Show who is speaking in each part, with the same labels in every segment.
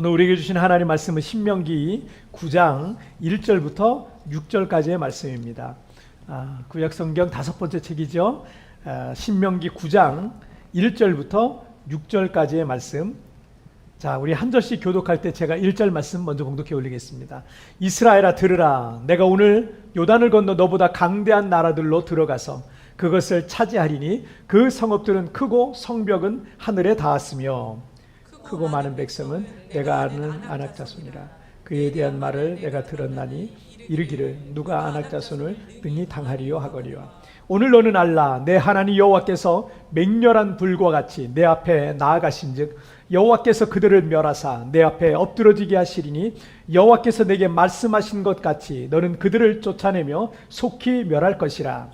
Speaker 1: 오늘 우리에게 주신 하나님 말씀은 신명기 9장 1절부터 6절까지의 말씀입니다. 구약성경 5번째 책이죠. 신명기 9장 1절부터 6절까지의 말씀. 자, 우리 한 절씩 교독할 때 제가 1절 말씀 먼저 봉독해 올리겠습니다. 이스라엘아 들으라. 내가 오늘 요단을 건너 너보다 강대한 나라들로 들어가서 그것을 차지하리니 그 성읍들은 크고 성벽은 하늘에 닿았으며 크고 많은 백성은 내가 아는 아낙 자손이라. 그에 대한 말을 내가 들었나니 이르기를 누가 아낙 자손을 능히 당하리요 하거니와. 오늘 너는 알라. 내 하나님 여호와께서 맹렬한 불과 같이 내 앞에 나아가신즉 여호와께서 그들을 멸하사 내 앞에 엎드러지게 하시리니 여호와께서 내게 말씀하신 것 같이 너는 그들을 쫓아내며 속히 멸할 것이라.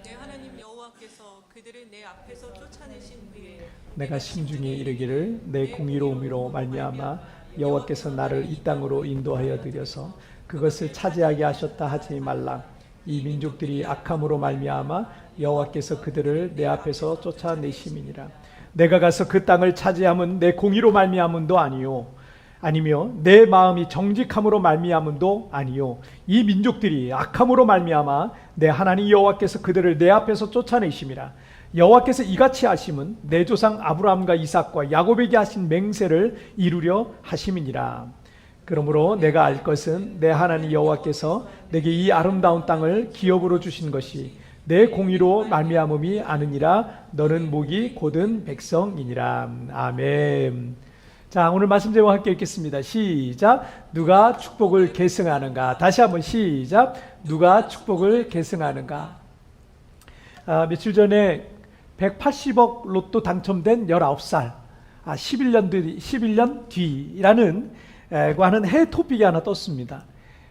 Speaker 2: 내 하나님 여호와께서 그들을 내 앞에서 쫓아내신 후에
Speaker 1: 내가 심중에 이르기를 내 공의로움으로 말미암아 여호와께서 나를 이 땅으로 인도하여 드려서 그것을 차지하게 하셨다 하지 말라. 이 민족들이 악함으로 말미암아 여호와께서 그들을 내 앞에서 쫓아내심이니라. 내가 가서 그 땅을 차지함은 내 공의로 말미암음도 아니요 아니며 내 마음이 정직함으로 말미암음도 아니요 이 민족들이 악함으로 말미암아 내 하나님 여호와께서 그들을 내 앞에서 쫓아내심이라. 여호와께서 이같이 하심은 내 조상 아브라함과 이삭과 야곱에게 하신 맹세를 이루려 하심이니라. 그러므로 내가 알 것은 내 하나님 여호와께서 내게 이 아름다운 땅을 기업으로 주신 것이 내 공의로 말미암음이 아니니라. 너는 목이 곧은 백성이니라. 아멘. 자, 오늘 말씀 제목 함께 읽겠습니다. 시작. 누가 축복을 계승하는가. 다시 한번 시작. 누가 축복을 계승하는가. 며칠 전에 180억 로또 당첨된 19살 11년 뒤라는 하는 해 토픽이 하나 떴습니다.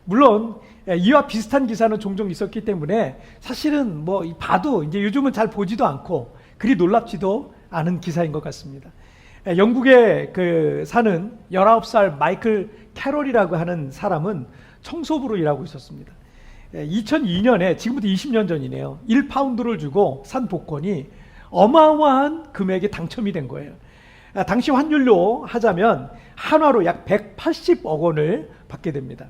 Speaker 1: 물론 이와 비슷한 기사는 종종 있었기 때문에 사실은 뭐 봐도 이제 요즘은 잘 보지도 않고 그리 놀랍지도 않은 기사인 것 같습니다. 영국에 사는 19살 마이클 캐롤이라고 하는 사람은 청소부로 일하고 있었습니다. 2002년에 지금부터 20년 전이네요. 1파운드를 주고 산 복권이 어마어마한 금액에 당첨이 된 거예요. 당시 환율로 하자면 한화로 약 180억 원을 받게 됩니다.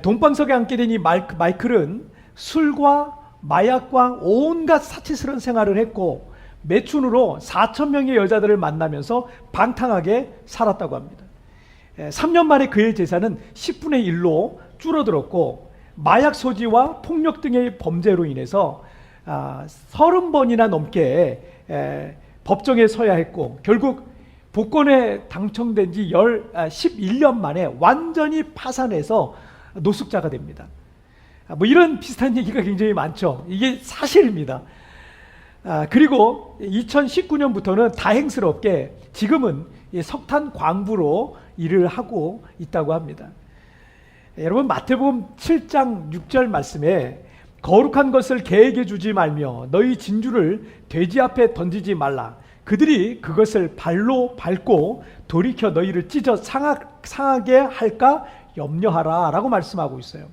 Speaker 1: 동방석에 앉게 된 이 마이클은 술과 마약과 온갖 사치스러운 생활을 했고 매춘으로 4천 명의 여자들을 만나면서 방탕하게 살았다고 합니다. 3년 만에 그의 재산은 10분의 1로 줄어들었고 마약 소지와 폭력 등의 범죄로 인해서 30번이나 넘게 법정에 서야 했고 결국 복권에 당첨된 지 11년 만에 완전히 파산해서 노숙자가 됩니다. 뭐 이런 비슷한 얘기가 굉장히 많죠. 이게 사실입니다. 그리고 2019년부터는 다행스럽게 지금은 석탄 광부로 일을 하고 있다고 합니다. 여러분 마태복음 7장 6절 말씀에 거룩한 것을 개에게 주지 말며 너희 진주를 돼지 앞에 던지지 말라. 그들이 그것을 발로 밟고 돌이켜 너희를 찢어 상하게 할까 염려하라 라고 말씀하고 있어요.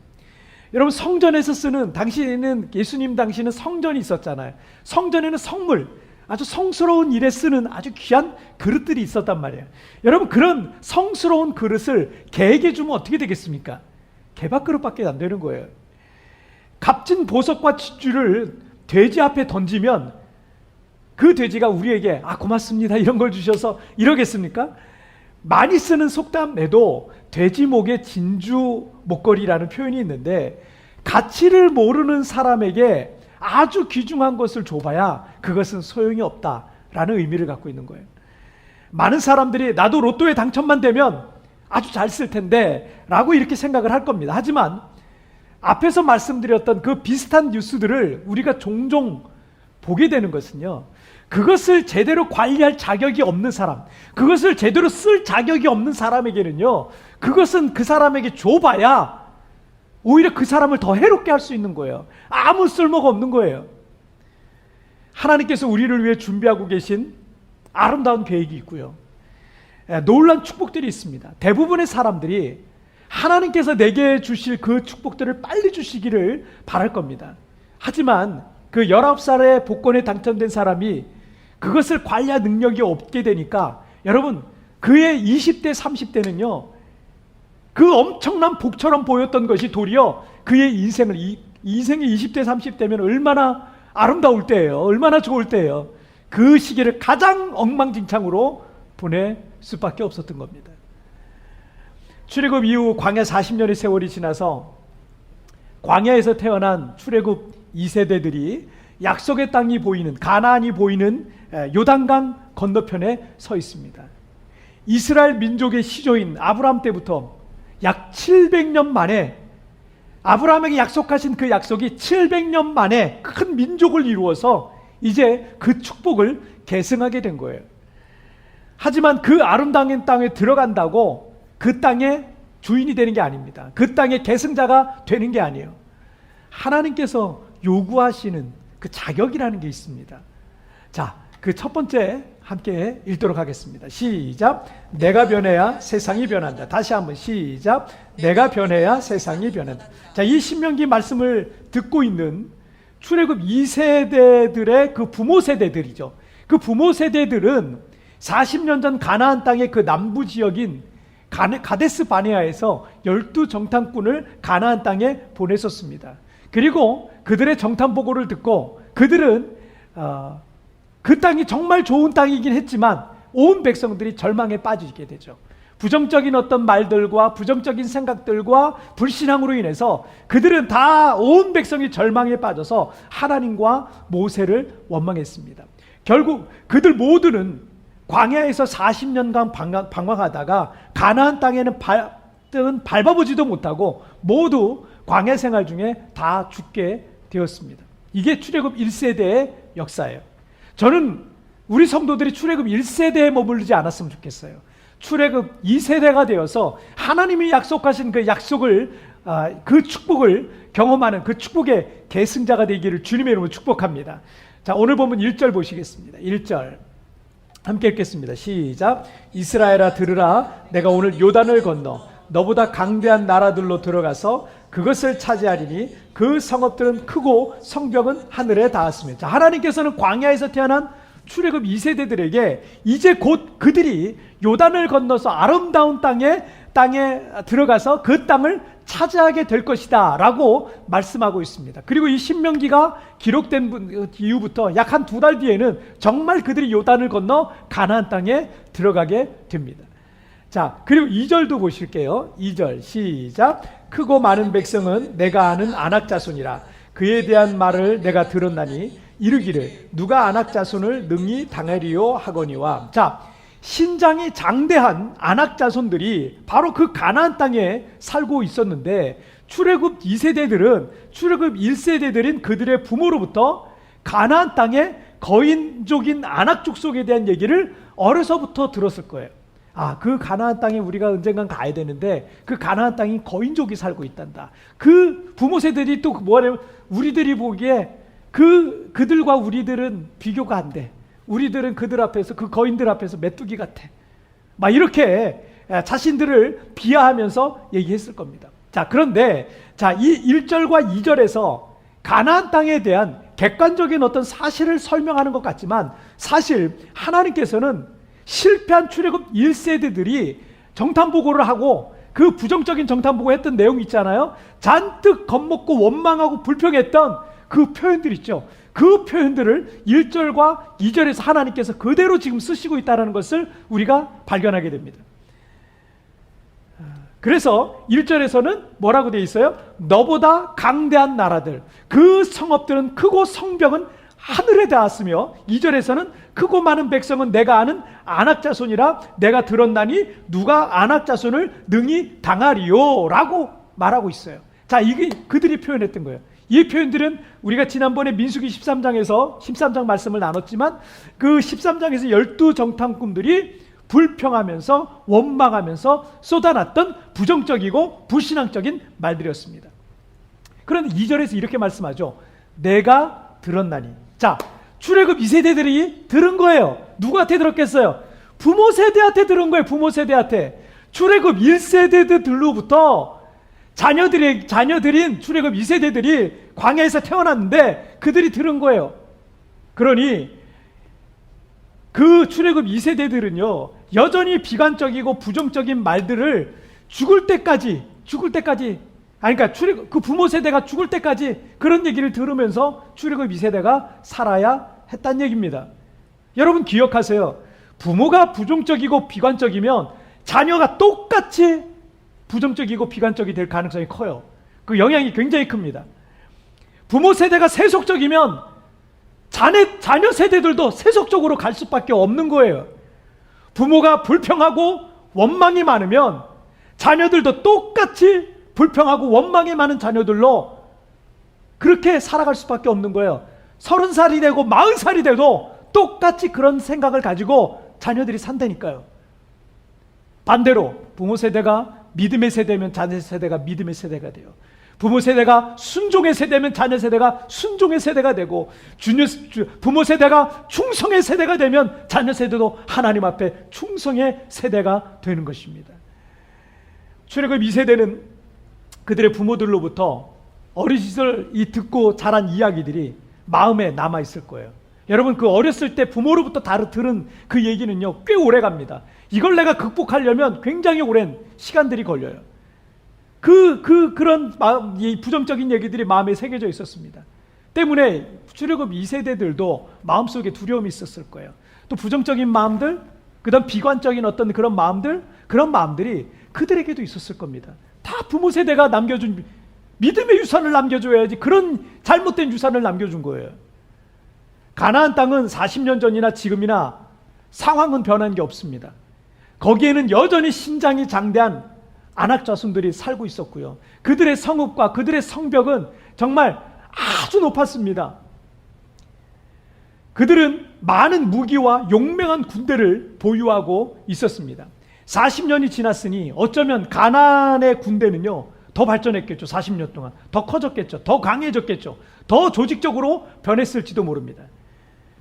Speaker 1: 여러분 성전에서 쓰는 당시에는 예수님 당시에는 성전이 있었잖아요. 성전에는 성물 아주 성스러운 일에 쓰는 아주 귀한 그릇들이 있었단 말이에요. 여러분 그런 성스러운 그릇을 개에게 주면 어떻게 되겠습니까? 개밥그릇밖에 안 되는 거예요. 값진 보석과 진주를 돼지 앞에 던지면 그 돼지가 우리에게 고맙습니다 이런 걸 주셔서 이러겠습니까? 많이 쓰는 속담에도 돼지 목에 진주 목걸이라는 표현이 있는데 가치를 모르는 사람에게 아주 귀중한 것을 줘봐야 그것은 소용이 없다라는 의미를 갖고 있는 거예요. 많은 사람들이 나도 로또에 당첨만 되면 아주 잘 쓸 텐데 라고 이렇게 생각을 할 겁니다. 하지만 앞에서 말씀드렸던 그 비슷한 뉴스들을 우리가 종종 보게 되는 것은요, 그것을 제대로 관리할 자격이 없는 사람, 그것을 제대로 쓸 자격이 없는 사람에게는요, 그것은 그 사람에게 줘봐야 오히려 그 사람을 더 해롭게 할 수 있는 거예요. 아무 쓸모가 없는 거예요. 하나님께서 우리를 위해 준비하고 계신 아름다운 계획이 있고요, 놀라운 축복들이 있습니다. 대부분의 사람들이 하나님께서 내게 주실 그 축복들을 빨리 주시기를 바랄 겁니다. 하지만 그 19살의 복권에 당첨된 사람이 그것을 관리할 능력이 없게 되니까 여러분 그의 20대, 30대는요, 그 엄청난 복처럼 보였던 것이 도리어 그의 인생의 20대, 30대면 얼마나 아름다울 때예요. 얼마나 좋을 때예요. 그 시기를 가장 엉망진창으로 보낼 수밖에 없었던 겁니다. 출애굽 이후 광야 40년의 세월이 지나서 광야에서 태어난 출애굽 2세대들이 약속의 땅이 보이는, 가나안이 보이는 요단강 건너편에 서 있습니다. 이스라엘 민족의 시조인 아브라함 때부터 약 700년 만에, 아브라함에게 약속하신 그 약속이 700년 만에 큰 민족을 이루어서 이제 그 축복을 계승하게 된 거예요. 하지만 그 아름다운 땅에 들어간다고 그 땅의 주인이 되는 게 아닙니다. 그 땅의 계승자가 되는 게 아니에요. 하나님께서 요구하시는 그 자격이라는 게 있습니다. 자, 그 첫 번째 함께 읽도록 하겠습니다. 시작. 내가 변해야 세상이 변한다. 다시 한번 시작. 내가 변해야 세상이 변한다. 자, 이 신명기 말씀을 듣고 있는 출애굽 2세대들의 그 부모 세대들이죠. 그 부모 세대들은 40년 전 가나안 땅의 그 남부 지역인 가데스 바네아에서 12정탐꾼을 가나안 땅에 보냈었습니다. 그리고 그들의 정탐 보고를 듣고 그들은 그 땅이 정말 좋은 땅이긴 했지만 온 백성들이 절망에 빠지게 되죠. 부정적인 어떤 말들과 부정적인 생각들과 불신앙으로 인해서 그들은 다 온 백성이 절망에 빠져서 하나님과 모세를 원망했습니다. 결국 그들 모두는 광야에서 40년간 방황하다가 가나안 땅에는 밟아보지도 못하고 모두 광야 생활 중에 다 죽게 되었습니다. 이게 출애굽 1세대의 역사예요. 저는 우리 성도들이 출애굽 1세대에 머무르지 않았으면 좋겠어요. 출애굽 2세대가 되어서 하나님이 약속하신 그 약속을, 그 축복을 경험하는 그 축복의 계승자가 되기를 주님의 이름으로 축복합니다. 자, 오늘 본문 1절 보시겠습니다. 1절 함께 읽겠습니다. 시작. 이스라엘아 들으라. 내가 오늘 요단을 건너 너보다 강대한 나라들로 들어가서 그것을 차지하리니 그 성읍들은 크고 성벽은 하늘에 닿았으며. 자, 하나님께서는 광야에서 태어난 출애굽 2세대들에게 이제 곧 그들이 요단을 건너서 아름다운 땅에 들어가서 그 땅을 차지하게 될 것이다 라고 말씀하고 있습니다. 그리고 이 신명기가 기록된 이후부터 약 한 2달 뒤에는 정말 그들이 요단을 건너 가나안 땅에 들어가게 됩니다. 자, 그리고 2절도 보실게요. 2절 시작. 크고 많은 백성은 내가 아는 아낙 자손이라. 그에 대한 말을 내가 들었나니 이르기를 누가 아낙 자손을 능히 당하리요 하거니와. 자, 신장이 장대한 아낙 자손들이 바로 그 가나안 땅에 살고 있었는데 출애굽 2세대들은 출애굽 1세대들인 그들의 부모로부터 가나안 땅의 거인족인 아낙 족속에 대한 얘기를 어려서부터 들었을 거예요. 아, 그 가나안 땅에 우리가 언젠간 가야 되는데 그 가나안 땅이 거인족이 살고 있단다. 그 부모 세대들이 또 뭐냐면 우리들이 보기에 그들과 우리들은 비교가 안 돼. 우리들은 그들 앞에서, 그 거인들 앞에서 메뚜기 같아. 막 이렇게 자신들을 비하하면서 얘기했을 겁니다. 자, 그런데 자, 이 1절과 2절에서 가나안 땅에 대한 객관적인 어떤 사실을 설명하는 것 같지만 사실 하나님께서는 실패한 출애굽 1세대들이 정탐보고를 하고 그 부정적인 정탐보고 했던 내용 있잖아요. 잔뜩 겁먹고 원망하고 불평했던 그 표현들 있죠. 그 표현들을 1절과 2절에서 하나님께서 그대로 지금 쓰시고 있다는 것을 우리가 발견하게 됩니다. 그래서 1절에서는 뭐라고 되어 있어요? 너보다 강대한 나라들, 그 성읍들은 크고 성벽은 하늘에 닿았으며 2절에서는 크고 많은 백성은 내가 아는 아낙 자손이라 내가 들었나니 누가 아낙 자손을 능히 당하리요 라고 말하고 있어요. 자, 이게 그들이 표현했던 거예요. 이 표현들은 우리가 지난번에 민수기 13장 말씀을 나눴지만 그 13장에서 12정탐꾼들이 불평하면서 원망하면서 쏟아놨던 부정적이고 불신앙적인 말들이었습니다. 그런데 2절에서 이렇게 말씀하죠. 내가 들었나니. 자, 출애굽 2세대들이 들은 거예요. 누구한테 들었겠어요? 부모 세대한테 들은 거예요. 부모 세대한테. 출애굽 1세대들로부터 자녀들인 출애굽 2세대들이 광야에서 태어났는데 그들이 들은 거예요. 그러니 그 출애굽 2세대들은요 여전히 비관적이고 부정적인 말들을 죽을 때까지 그러니까 그 부모 세대가 죽을 때까지 그런 얘기를 들으면서 출애굽 2세대가 살아야 했단 얘기입니다. 여러분 기억하세요. 부모가 부정적이고 비관적이면 자녀가 똑같이 부정적이고 비관적이 될 가능성이 커요. 그 영향이 굉장히 큽니다. 부모 세대가 세속적이면 자녀 세대들도 세속적으로 갈 수밖에 없는 거예요. 부모가 불평하고 원망이 많으면 자녀들도 똑같이 불평하고 원망이 많은 자녀들로 그렇게 살아갈 수밖에 없는 거예요. 30살이 되고 40살이 돼도 똑같이 그런 생각을 가지고 자녀들이 산다니까요. 반대로 부모 세대가 믿음의 세대면 자녀 세대가 믿음의 세대가 돼요. 부모 세대가 순종의 세대면 자녀 세대가 순종의 세대가 되고, 부모 세대가 충성의 세대가 되면 자녀 세대도 하나님 앞에 충성의 세대가 되는 것입니다. 출애굽 2세대는 그들의 부모들로부터 어린 시절 듣고 자란 이야기들이 마음에 남아 있을 거예요. 여러분 그 어렸을 때 부모로부터 들은 그 얘기는요 꽤 오래 갑니다. 이걸 내가 극복하려면 굉장히 오랜 시간들이 걸려요. 그런 이 부정적인 얘기들이 마음에 새겨져 있었습니다. 때문에 출애굽 2세대들도 마음속에 두려움이 있었을 거예요. 또 부정적인 마음들, 그다음 비관적인 어떤 그런 마음들이 그들에게도 있었을 겁니다. 다 부모 세대가 남겨준 믿음의 유산을 남겨줘야지 그런 잘못된 유산을 남겨준 거예요. 가나안 땅은 40년 전이나 지금이나 상황은 변한 게 없습니다. 거기에는 여전히 신장이 장대한 아낙 자손들이 살고 있었고요. 그들의 성읍과 그들의 성벽은 정말 아주 높았습니다. 그들은 많은 무기와 용맹한 군대를 보유하고 있었습니다. 40년이 지났으니 어쩌면 가나안의 군대는요 더 발전했겠죠. 40년 동안 더 커졌겠죠. 더 강해졌겠죠. 더 조직적으로 변했을지도 모릅니다.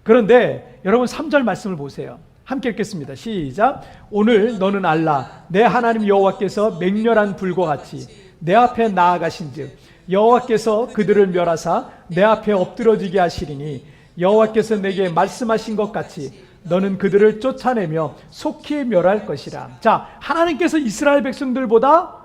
Speaker 1: 그런데 여러분 3절 말씀을 보세요. 함께 읽겠습니다. 시작. 오늘 너는 알라 내 하나님 여호와께서 맹렬한 불과 같이 내 앞에 나아가신즉 여호와께서 그들을 멸하사 내 앞에 엎드러지게 하시리니 여호와께서 내게 말씀하신 것 같이 너는 그들을 쫓아내며 속히 멸할 것이라. 자, 하나님께서 이스라엘 백성들보다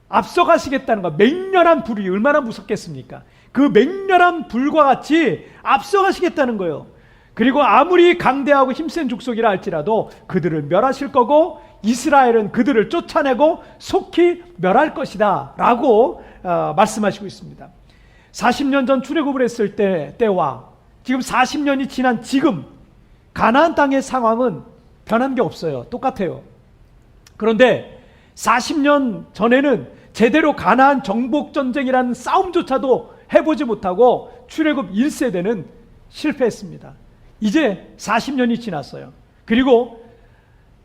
Speaker 1: 앞서가시겠다는 거. 맹렬한 불이 얼마나 무섭겠습니까? 그 맹렬한 불과 같이 앞서가시겠다는 거예요. 그리고 아무리 강대하고 힘센 족속이라 할지라도 그들을 멸하실 거고 이스라엘은 그들을 쫓아내고 속히 멸할 것이다 라고 말씀하시고 있습니다. 40년 전 출애굽을 했을 때와 지금 40년이 지난 지금 가나안 땅의 상황은 변한 게 없어요. 똑같아요. 그런데 40년 전에는 제대로 가나안 정복 전쟁이라는 싸움조차도 해보지 못하고 출애굽 1세대는 실패했습니다. 이제 40년이 지났어요. 그리고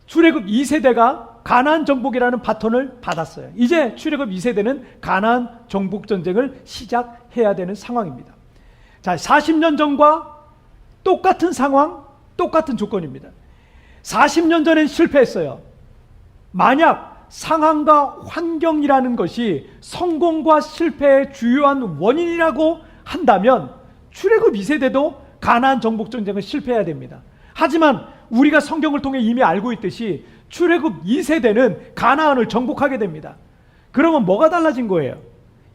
Speaker 1: 출애굽 2세대가 가나안 정복이라는 바톤을 받았어요. 이제 출애굽 2세대는 가나안 정복 전쟁을 시작해야 되는 상황입니다. 자, 40년 전과 똑같은 상황, 똑같은 조건입니다. 40년 전엔 실패했어요. 만약 상황과 환경이라는 것이 성공과 실패의 주요한 원인이라고 한다면 출애굽 2세대도 가나안 정복 전쟁은 실패해야 됩니다. 하지만 우리가 성경을 통해 이미 알고 있듯이 출애굽 2세대는 가나안을 정복하게 됩니다. 그러면 뭐가 달라진 거예요?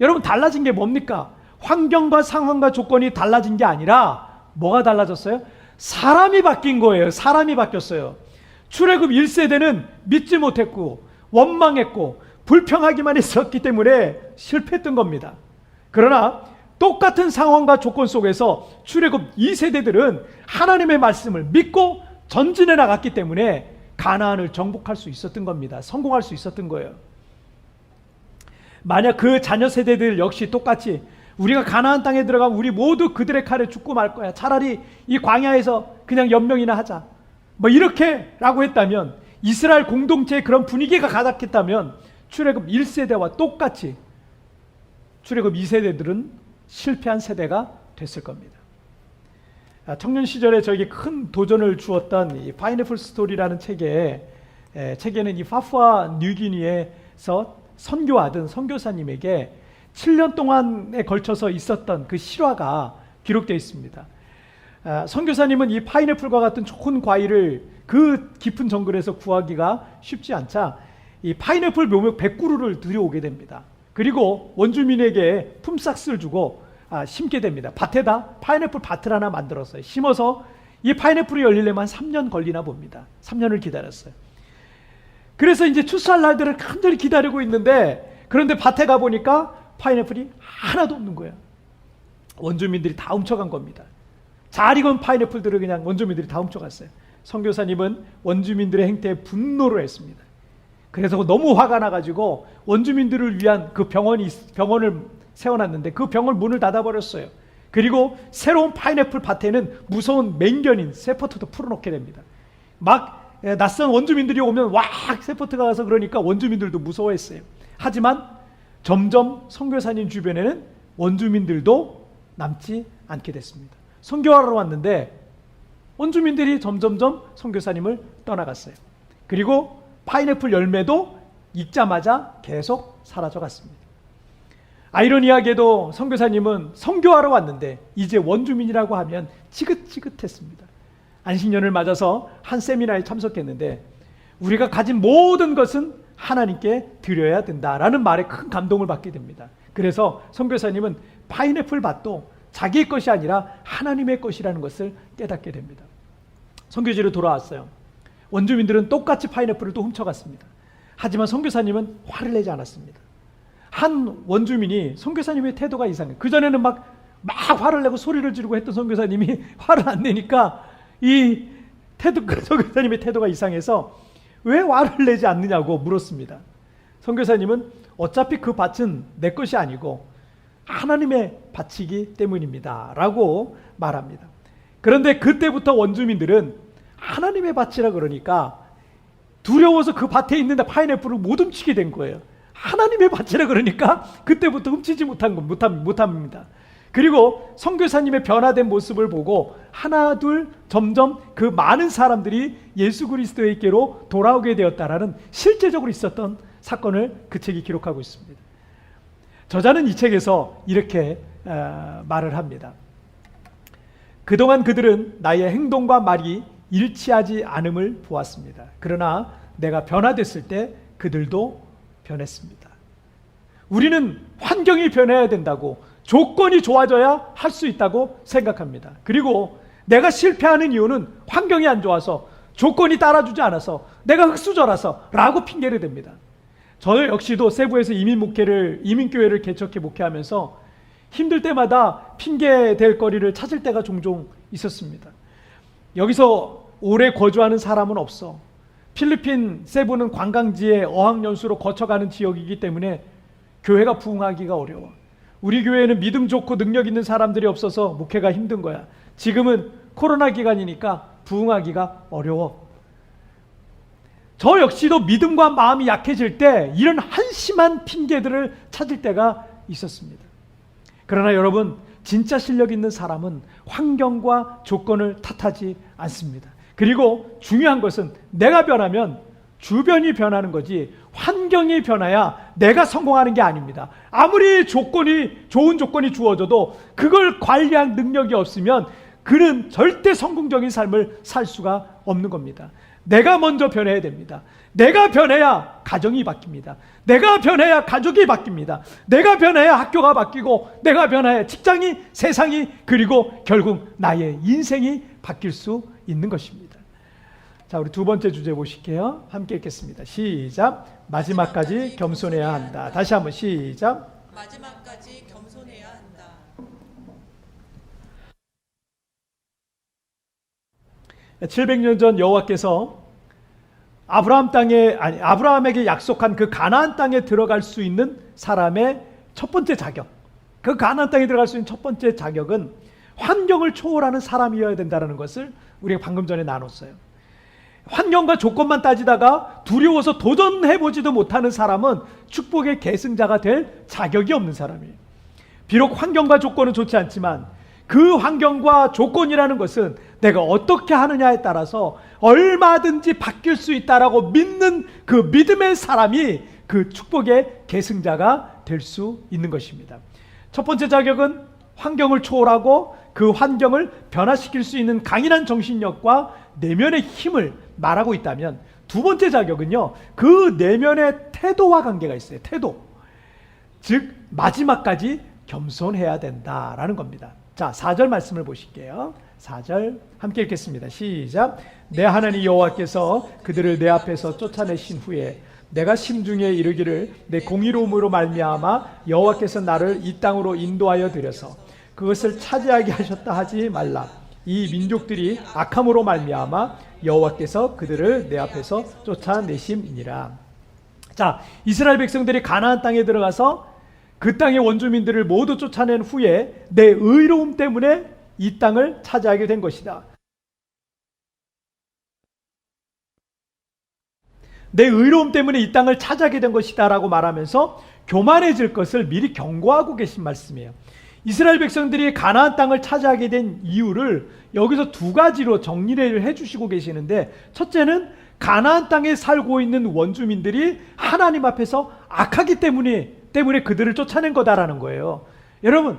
Speaker 1: 여러분 달라진 게 뭡니까? 환경과 상황과 조건이 달라진 게 아니라 뭐가 달라졌어요? 사람이 바뀐 거예요. 사람이 바뀌었어요. 출애굽 1세대는 믿지 못했고 원망했고 불평하기만 했었기 때문에 실패했던 겁니다. 그러나 똑같은 상황과 조건 속에서 출애굽 2세대들은 하나님의 말씀을 믿고 전진해 나갔기 때문에 가나안을 정복할 수 있었던 겁니다. 성공할 수 있었던 거예요. 만약 그 자녀 세대들 역시 똑같이 우리가 가나안 땅에 들어가면 우리 모두 그들의 칼에 죽고 말 거야. 차라리 이 광야에서 그냥 연명이나 하자. 뭐 이렇게라고 했다면 이스라엘 공동체의 그런 분위기가 가득했다면 출애굽 1세대와 똑같이 출애굽 2세대들은 실패한 세대가 됐을 겁니다. 청년 시절에 저에게 큰 도전을 주었던 이 파인애플 스토리라는 책에는 이 파푸아 뉴기니에서 선교하던 선교사님에게 7년 동안에 걸쳐서 있었던 그 실화가 기록되어 있습니다. 선교사님은 이 파인애플과 같은 좋은 과일을 그 깊은 정글에서 구하기가 쉽지 않자 이 파인애플 묘목 100그루를 들여오게 됩니다. 그리고 원주민에게 품삯을 주고 심게 됩니다. 밭에다 파인애플 밭을 하나 만들었어요. 심어서 이 파인애플이 열리려면 한 3년 걸리나 봅니다. 3년을 기다렸어요. 그래서 이제 추수할 날들을 간절히 기다리고 있는데, 그런데 밭에 가보니까 파인애플이 하나도 없는 거예요. 원주민들이 다 훔쳐간 겁니다. 잘 익은 파인애플들을 그냥 원주민들이 다 훔쳐갔어요. 선교사님은 원주민들의 행태에 분노를 했습니다. 그래서 너무 화가 나가지고 원주민들을 위한 그 병원을 세워놨는데 그 병원 문을 닫아버렸어요. 그리고 새로운 파인애플 밭에는 무서운 맹견인 세퍼트도 풀어놓게 됩니다. 막 낯선 원주민들이 오면 와 세퍼트가 와서 그러니까 원주민들도 무서워했어요. 하지만 점점 선교사님 주변에는 원주민들도 남지 않게 됐습니다. 선교하러 왔는데 원주민들이 점점점 선교사님을 떠나갔어요. 그리고 파인애플 열매도 익자마자 계속 사라져갔습니다. 아이러니하게도 선교사님은 선교하러 왔는데 이제 원주민이라고 하면 지긋지긋했습니다. 안식년을 맞아서 한 세미나에 참석했는데 우리가 가진 모든 것은 하나님께 드려야 된다라는 말에 큰 감동을 받게 됩니다. 그래서 선교사님은 파인애플 밭도 자기의 것이 아니라 하나님의 것이라는 것을 깨닫게 됩니다. 선교지로 돌아왔어요. 원주민들은 똑같이 파인애플을 또 훔쳐갔습니다. 하지만 선교사님은 화를 내지 않았습니다. 한 원주민이 선교사님의 태도가 이상해요. 그전에는 막 화를 내고 소리를 지르고 했던 선교사님이 화를 안 내니까 이 선교사님의 태도가 이상해서 왜 화를 내지 않느냐고 물었습니다. 선교사님은 어차피 그 밭은 내 것이 아니고 하나님의 밭이기 때문입니다 라고 말합니다. 그런데 그때부터 원주민들은 하나님의 밭이라 그러니까 두려워서 그 밭에 있는 파인애플을 못 훔치게 된 거예요. 하나님의 밭이라 그러니까 그때부터 훔치지 못합니다. 그리고 선교사님의 변화된 모습을 보고 하나 둘 점점 그 많은 사람들이 예수 그리스도에게로 돌아오게 되었다라는 실제적으로 있었던 사건을 그 책이 기록하고 있습니다. 저자는 이 책에서 이렇게 말을 합니다. 그동안 그들은 나의 행동과 말이 일치하지 않음을 보았습니다. 그러나 내가 변화됐을 때 그들도 변했습니다. 우리는 환경이 변해야 된다고, 조건이 좋아져야 할 수 있다고 생각합니다. 그리고 내가 실패하는 이유는 환경이 안 좋아서, 조건이 따라주지 않아서, 내가 흙수저라서 라고 핑계를 댑니다. 저 역시도 세부에서 이민교회를 개척해 목회하면서 힘들 때마다 핑계댈 거리를 찾을 때가 종종 있었습니다. 여기서 오래 거주하는 사람은 없어. 필리핀 세부는 관광지에 어학연수로 거쳐가는 지역이기 때문에 교회가 부흥하기가 어려워. 우리 교회는 믿음 좋고 능력 있는 사람들이 없어서 목회가 힘든 거야. 지금은 코로나 기간이니까 부흥하기가 어려워. 저 역시도 믿음과 마음이 약해질 때 이런 한심한 핑계들을 찾을 때가 있었습니다. 그러나 여러분, 진짜 실력 있는 사람은 환경과 조건을 탓하지 않습니다. 그리고 중요한 것은 내가 변하면 주변이 변하는 거지 환경이 변해야 내가 성공하는 게 아닙니다. 아무리 좋은 조건이 주어져도 그걸 관리할 능력이 없으면 그는 절대 성공적인 삶을 살 수가 없는 겁니다. 내가 먼저 변해야 됩니다. 내가 변해야 가정이 바뀝니다. 내가 변해야 가족이 바뀝니다. 내가 변해야 학교가 바뀌고, 내가 변해야 직장이, 세상이, 그리고 결국 나의 인생이 바뀔 수 있는 것입니다. 자, 우리 두 번째 주제 보실게요. 함께 읽겠습니다. 시작. 마지막까지 겸손해야 한다. 다시 한번 시작.
Speaker 2: 마지막까지 겸손해야 한다.
Speaker 1: 700년 전 여호와께서 아브라함에게 약속한 그 가나안 땅에 들어갈 수 있는 사람의 첫 번째 자격, 그 가나안 땅에 들어갈 수 있는 첫 번째 자격은 환경을 초월하는 사람이어야 된다는 것을 우리가 방금 전에 나눴어요. 환경과 조건만 따지다가 두려워서 도전해보지도 못하는 사람은 축복의 계승자가 될 자격이 없는 사람이에요. 비록 환경과 조건은 좋지 않지만 그 환경과 조건이라는 것은 내가 어떻게 하느냐에 따라서 얼마든지 바뀔 수 있다라고 믿는 그 믿음의 사람이 그 축복의 계승자가 될 수 있는 것입니다. 첫 번째 자격은 환경을 초월하고 그 환경을 변화시킬 수 있는 강인한 정신력과 내면의 힘을 말하고 있다면, 두 번째 자격은요, 그 내면의 태도와 관계가 있어요. 태도. 즉 마지막까지 겸손해야 된다라는 겁니다. 자, 4절 말씀을 보실게요. 4절 함께 읽겠습니다. 시작. 내 하나님 여호와께서 그들을 내 앞에서 쫓아내신 후에 내가 심중에 이르기를 내 공의로움으로 말미암아 여호와께서 나를 이 땅으로 인도하여 들여서 그것을 차지하게 하셨다 하지 말라. 이 민족들이 악함으로 말미암아 여호와께서 그들을 내 앞에서 쫓아내심이니라. 자, 이스라엘 백성들이 가나안 땅에 들어가서 그 땅의 원주민들을 모두 쫓아낸 후에 내 의로움 때문에 이 땅을 차지하게 된 것이다. 내 의로움 때문에 이 땅을 차지하게 된 것이다 라고 말하면서 교만해질 것을 미리 경고하고 계신 말씀이에요. 이스라엘 백성들이 가나안 땅을 차지하게 된 이유를 여기서 두 가지로 정리를 해주시고 계시는데, 첫째는 가나안 땅에 살고 있는 원주민들이 하나님 앞에서 악하기 때문에 그들을 쫓아낸 거다라는 거예요. 여러분,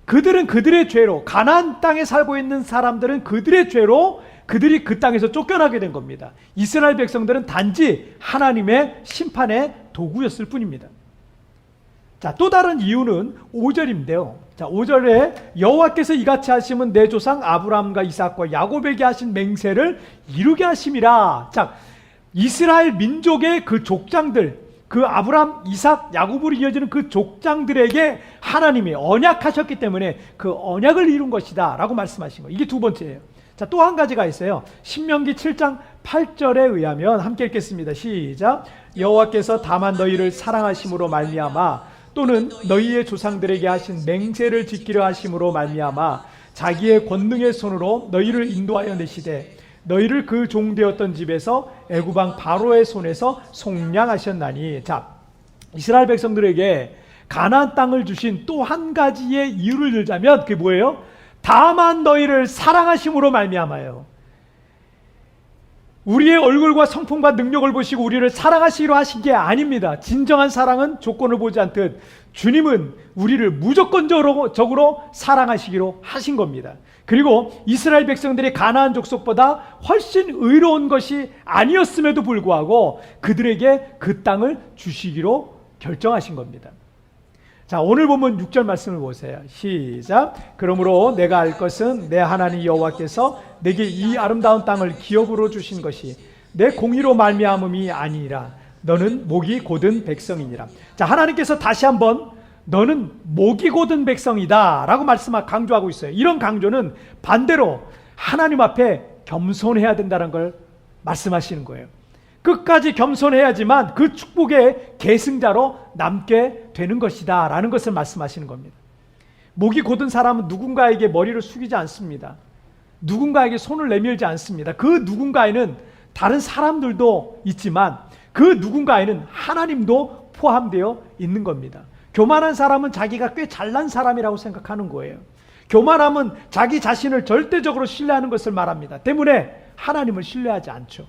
Speaker 1: 그들은 그들의 죄로, 가나안 땅에 살고 있는 사람들은 그들의 죄로 그들이 그 땅에서 쫓겨나게 된 겁니다. 이스라엘 백성들은 단지 하나님의 심판의 도구였을 뿐입니다. 자, 또 다른 이유는 5절인데요. 자, 5절에 여호와께서 이같이 하시면 내 조상 아브라함과 이삭과 야곱에게 하신 맹세를 이루게 하심이라. 자, 이스라엘 민족의 그 족장들, 그 아브라함, 이삭, 야곱으로 이어지는 그 족장들에게 하나님이 언약하셨기 때문에 그 언약을 이룬 것이다 라고 말씀하신 거예요. 이게 두 번째예요. 자, 또 한 가지가 있어요. 신명기 7장 8절에 의하면 함께 읽겠습니다. 시작. 여호와께서 다만 너희를 사랑하심으로 말미암아 또는 너희의 조상들에게 하신 맹세를 지키려 하심으로 말미암아 자기의 권능의 손으로 너희를 인도하여 내시되 너희를 그 종되었던 집에서 애굽 왕 바로의 손에서 속량하셨나니. 자, 이스라엘 백성들에게 가나안 땅을 주신 또 한 가지의 이유를 들자면 그게 뭐예요? 다만 너희를 사랑하심으로 말미암아요. 우리의 얼굴과 성품과 능력을 보시고 우리를 사랑하시기로 하신 게 아닙니다. 진정한 사랑은 조건을 보지 않듯 주님은 우리를 무조건적으로 사랑하시기로 하신 겁니다. 그리고 이스라엘 백성들이 가나안 족속보다 훨씬 의로운 것이 아니었음에도 불구하고 그들에게 그 땅을 주시기로 결정하신 겁니다. 자, 오늘 보면 6절 말씀을 보세요. 시작. 그러므로 내가 알 것은 내 하나님 여호와께서 내게 이 아름다운 땅을 기업으로 주신 것이 내 공의로 말미암음이 아니니라. 너는 목이 곧은 백성이니라. 자, 하나님께서 다시 한번 너는 목이 곧은 백성이다 라고 강조하고 있어요. 이런 강조는 반대로 하나님 앞에 겸손해야 된다는 걸 말씀하시는 거예요. 끝까지 겸손해야지만 그 축복의 계승자로 남게 되는 것이다 라는 것을 말씀하시는 겁니다. 목이 곧은 사람은 누군가에게 머리를 숙이지 않습니다. 누군가에게 손을 내밀지 않습니다. 그 누군가에는 다른 사람들도 있지만 그 누군가에는 하나님도 포함되어 있는 겁니다. 교만한 사람은 자기가 꽤 잘난 사람이라고 생각하는 거예요. 교만함은 자기 자신을 절대적으로 신뢰하는 것을 말합니다. 때문에 하나님을 신뢰하지 않죠.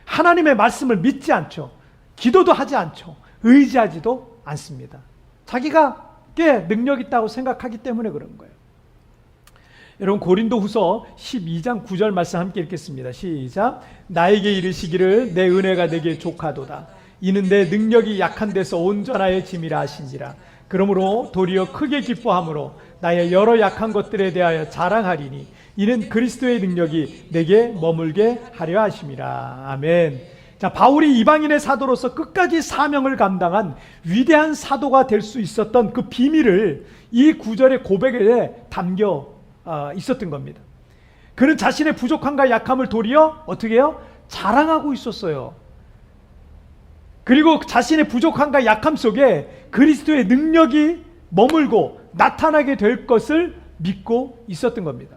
Speaker 1: 하나님의 말씀을 믿지 않죠. 기도도 하지 않죠. 의지하지도 않습니다. 자기가 꽤 능력 있다고 생각하기 때문에 그런 거예요. 여러분, 고린도후서 12장 9절 말씀 함께 읽겠습니다. 시작. 나에게 이르시기를 내 은혜가 내게 족하도다. 이는 내 능력이 약한 데서 온전하여 짐이라 하신지라. 그러므로 도리어 크게 기뻐함으로 나의 여러 약한 것들에 대하여 자랑하리니 이는 그리스도의 능력이 내게 머물게 하려 하심이라. 아멘. 자, 바울이 이방인의 사도로서 끝까지 사명을 감당한 위대한 사도가 될 수 있었던 그 비밀을 이 구절의 고백에 담겨 있었던 겁니다. 그는 자신의 부족함과 약함을 도리어 어떻게 해요? 자랑하고 있었어요. 그리고 자신의 부족함과 약함 속에 그리스도의 능력이 머물고 나타나게 될 것을 믿고 있었던 겁니다.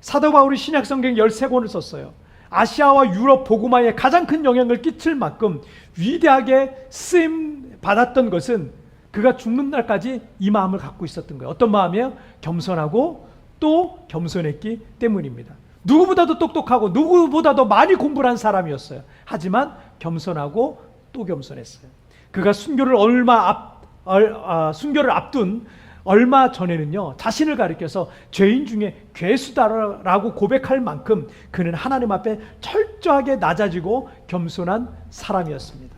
Speaker 1: 사도 바울이 신약성경 13권을 썼어요. 아시아와 유럽 복음화에 가장 큰 영향을 끼칠 만큼 위대하게 쓰임 받았던 것은 그가 죽는 날까지 이 마음을 갖고 있었던 거예요. 어떤 마음이에요? 겸손하고 또 겸손했기 때문입니다. 누구보다도 똑똑하고 누구보다도 많이 공부를 한 사람이었어요. 하지만 겸손하고 또 겸손했어요. 그가 순교를 순교를 앞둔 얼마 전에는요, 자신을 가리켜서 죄인 중에 괴수다라고 고백할 만큼 그는 하나님 앞에 철저하게 낮아지고 겸손한 사람이었습니다.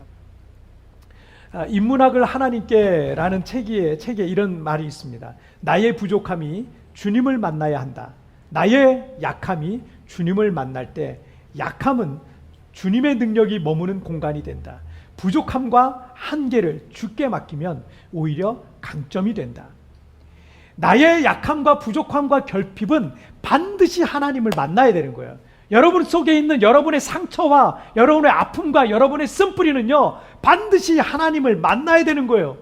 Speaker 1: 인문학을 하나님께라는 책에 이런 말이 있습니다. 나의 부족함이 주님을 만나야 한다. 나의 약함이 주님을 만날 때 약함은 주님의 능력이 머무는 공간이 된다. 부족함과 한계를 주께 맡기면 오히려 강점이 된다. 나의 약함과 부족함과 결핍은 반드시 하나님을 만나야 되는 거예요. 여러분 속에 있는 여러분의 상처와 여러분의 아픔과 여러분의 쓴뿌리는요, 반드시 하나님을 만나야 되는 거예요.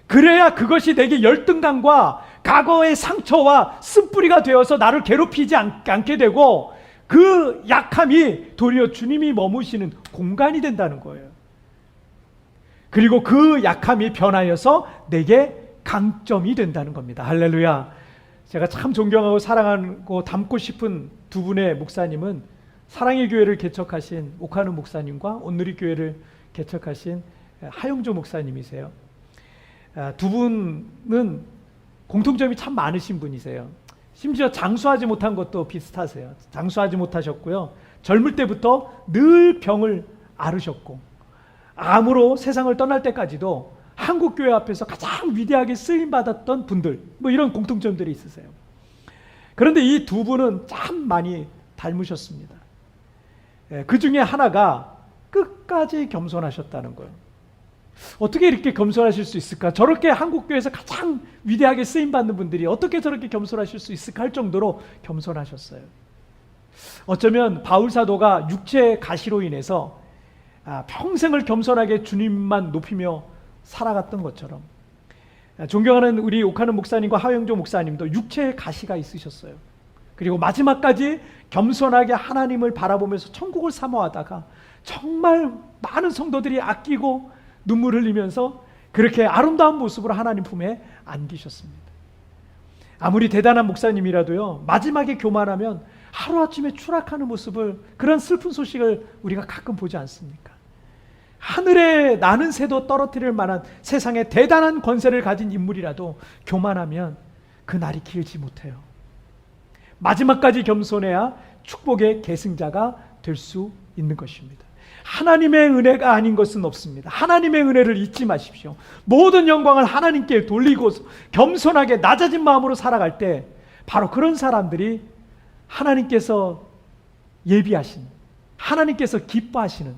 Speaker 1: 그래야 그것이 내게 열등감과 과거의 상처와 쓴뿌리가 되어서 나를 괴롭히지 않게 되고 그 약함이 도리어 주님이 머무시는 공간이 된다는 거예요. 그리고 그 약함이 변하여서 내게 강점이 된다는 겁니다. 할렐루야. 제가 참 존경하고 사랑하고 닮고 싶은 두 분의 목사님은 사랑의 교회를 개척하신 오카누 목사님과 온누리 교회를 개척하신 하용조 목사님이세요. 두 분은 공통점이 참 많으신 분이세요. 심지어 장수하지 못한 것도 비슷하세요. 장수하지 못하셨고요. 젊을 때부터 늘 병을 앓으셨고 암으로 세상을 떠날 때까지도 한국교회 앞에서 가장 위대하게 쓰임받았던 분들, 뭐 이런 공통점들이 있으세요. 그런데 이 두 분은 참 많이 닮으셨습니다. 그 중에 하나가 끝까지 겸손하셨다는 거예요. 어떻게 이렇게 겸손하실 수 있을까? 저렇게 한국교회에서 가장 위대하게 쓰임받는 분들이 어떻게 저렇게 겸손하실 수 있을까 할 정도로 겸손하셨어요. 어쩌면 바울 사도가 육체의 가시로 인해서 평생을 겸손하게 주님만 높이며 살아갔던 것처럼 존경하는 우리 오카는 목사님과 하영조 목사님도 육체의 가시가 있으셨어요. 그리고 마지막까지 겸손하게 하나님을 바라보면서 천국을 사모하다가 정말 많은 성도들이 아끼고 눈물 흘리면서 그렇게 아름다운 모습으로 하나님 품에 안기셨습니다. 아무리 대단한 목사님이라도요, 마지막에 교만하면 하루아침에 추락하는 모습을, 그런 슬픈 소식을 우리가 가끔 보지 않습니까? 하늘에 나는 새도 떨어뜨릴 만한 세상에 대단한 권세를 가진 인물이라도 교만하면 그 날이 길지 못해요. 마지막까지 겸손해야 축복의 계승자가 될 수 있는 것입니다. 하나님의 은혜가 아닌 것은 없습니다. 하나님의 은혜를 잊지 마십시오. 모든 영광을 하나님께 돌리고 겸손하게 낮아진 마음으로 살아갈 때 바로 그런 사람들이 하나님께서 예비하신, 하나님께서 기뻐하시는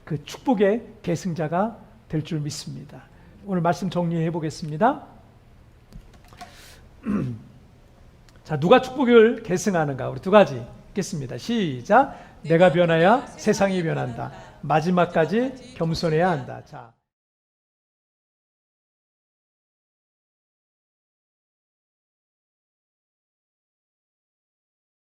Speaker 1: 그 축복의 계승자가 될 줄 믿습니다. 오늘 말씀 정리해 보겠습니다. 자, 누가 축복을 계승하는가? 우리 두 가지 읽겠습니다. 시작. 내가 변하여 세상이 변한다. 마지막까지 겸손해야 한다. 자.